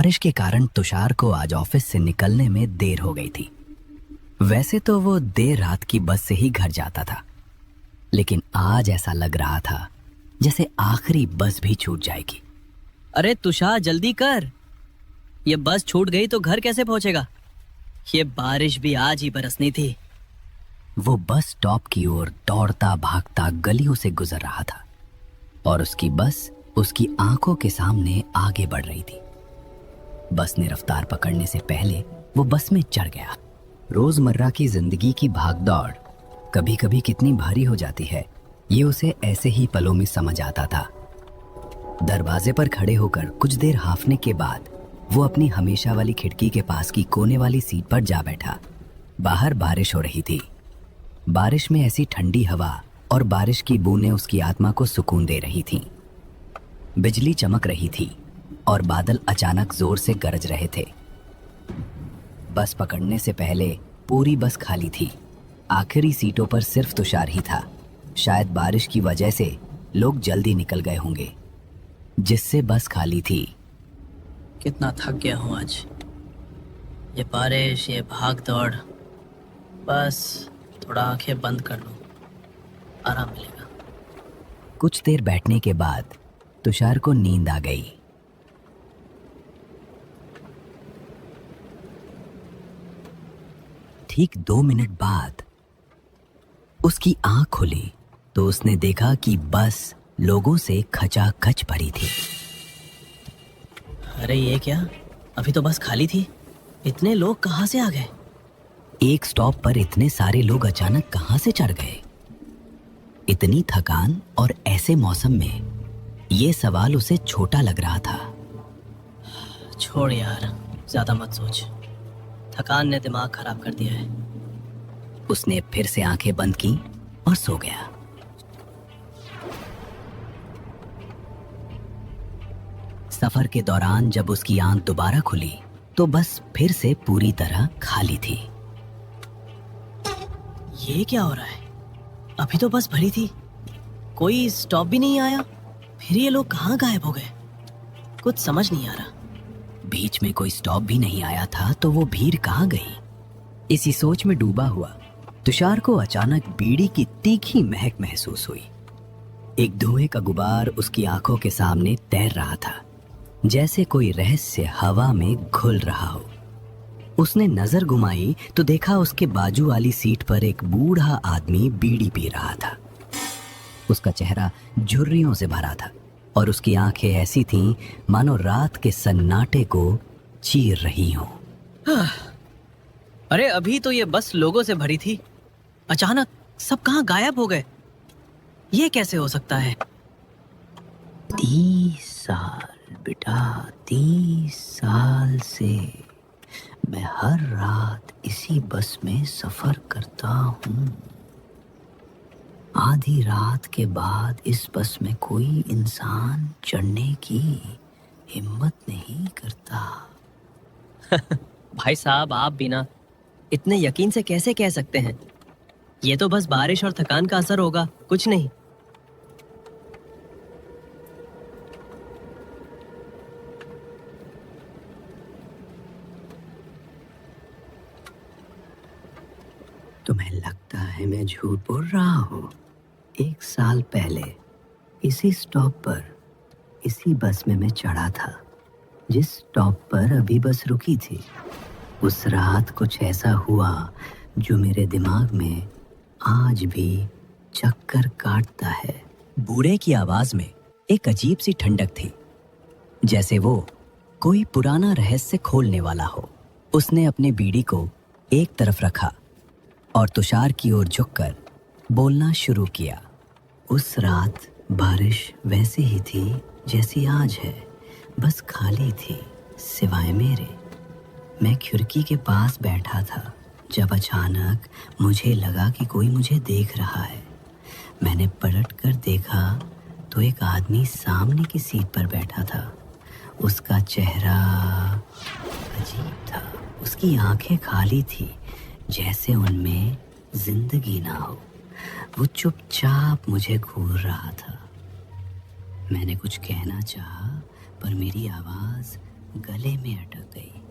बारिश के कारण तुषार को आज ऑफिस से निकलने में देर हो गई थी। वैसे तो वो देर रात की बस से ही घर जाता था, लेकिन आज ऐसा लग रहा था जैसे आखिरी बस भी छूट जाएगी। अरे तुषार जल्दी कर, ये बस छूट गई तो घर कैसे पहुंचेगा? ये बारिश भी आज ही बरसनी थी। वो बस स्टॉप की ओर दौड़ता भागता गलियों से गुजर रहा था और उसकी बस उसकी आंखों के सामने आगे बढ़ रही थी। बस ने रफ्तार पकड़ने से पहले वो बस में चढ़ गया। रोजमर्रा की जिंदगी की भागदौड़ कभी कभी कितनी भारी हो जाती है, ये उसे ऐसे ही पलों में समझ आता था। दरवाजे पर खड़े होकर कुछ देर हांफने के बाद वो अपनी हमेशा वाली खिड़की के पास की कोने वाली सीट पर जा बैठा। बाहर बारिश हो रही थी। बारिश में ऐसी ठंडी हवा और बारिश की बूंदें उसकी आत्मा को सुकून दे रही थीं। बिजली चमक रही थी और बादल अचानक जोर से गरज रहे थे। बस पकड़ने से पहले पूरी बस खाली थी। आखिरी सीटों पर सिर्फ तुषार ही था। शायद बारिश की वजह से लोग जल्दी निकल गए होंगे, जिससे बस खाली थी। कितना थक गया हूँ आज। ये बारिश, ये भाग दौड़, बस थोड़ा आंखें बंद कर लो, आराम मिलेगा। कुछ देर बैठने के बाद तुषार को नींद आ गई। ठीक 2 मिनट बाद उसकी आंख खुली तो उसने देखा कि बस लोगों से खचाखच भरी थी। अरे ये क्या, अभी तो बस खाली थी, इतने लोग कहाँ से आ गए? एक स्टॉप पर इतने सारे लोग अचानक कहां से चढ़ गए? इतनी थकान और ऐसे मौसम में ये सवाल उसे छोटा लग रहा था। छोड़ यार, ज्यादा मत सोच, थकान ने दिमाग खराब कर दिया है। उसने फिर से आंखें बंद की और सो गया। सफर के दौरान जब उसकी आंख दोबारा खुली तो बस फिर से पूरी तरह खाली थी। ये क्या हो रहा है? अभी तो बस भरी थी, कोई स्टॉप भी नहीं आया, फिर ये लोग कहाँ गायब हो गए? कुछ समझ नहीं आ रहा। बीच में कोई स्टॉप भी नहीं आया था तो वो भीड़ कहाँ गई? इसी सोच में डूबा हुआ तुषार को अचानक बीड़ी की तीखी महक महसूस हुई। एक धुएं का गुबार उसकी आंखों के सामने तैर रहा था, जैसे कोई रहस्य हवा में घुल रहा हो। उसने नजर घुमाई तो देखा उसके बाजू वाली सीट पर एक बूढ़ा आदमी बीड़ी पी रहा था। उसका चेहरा झुर्रियों से भरा था और उसकी आंखें ऐसी थीं मानो रात के सन्नाटे को चीर रही हों। अरे अभी तो ये बस लोगों से भरी थी, अचानक सब कहाँ गायब हो गए? ये कैसे हो सकता है? 30 साल बेटा, 30 साल से मैं हर रात इसी बस में सफर करता हूँ। आधी रात के बाद इस बस में कोई इंसान चढ़ने की हिम्मत नहीं करता। भाई साहब, आप भी ना इतने यकीन से कैसे कह सकते हैं? ये तो बस बारिश और थकान का असर होगा, कुछ नहीं। तुम्हें लगता है मैं झूठ बोल रहा हूँ? 1 साल पहले इसी स्टॉप पर इसी बस में मैं चढ़ा था, जिस स्टॉप पर अभी बस रुकी थी। उस रात कुछ ऐसा हुआ जो मेरे दिमाग में आज भी चक्कर काटता है। बूढ़े की आवाज में एक अजीब सी ठंडक थी, जैसे वो कोई पुराना रहस्य खोलने वाला हो। उसने अपने बीड़ी को एक तरफ रखा और तुषार की ओर झुककर बोलना शुरू किया। उस रात बारिश वैसी ही थी जैसी आज है, बस खाली थी सिवाय मेरे। मैं खिड़की के पास बैठा था जब अचानक मुझे लगा कि कोई मुझे देख रहा है। मैंने पलट कर देखा तो एक आदमी सामने की सीट पर बैठा था। उसका चेहरा अजीब था, उसकी आंखें खाली थी जैसे उनमें जिंदगी ना हो। वो चुपचाप मुझे घूर रहा था। मैंने कुछ कहना चाहा पर मेरी आवाज गले में अटक गई।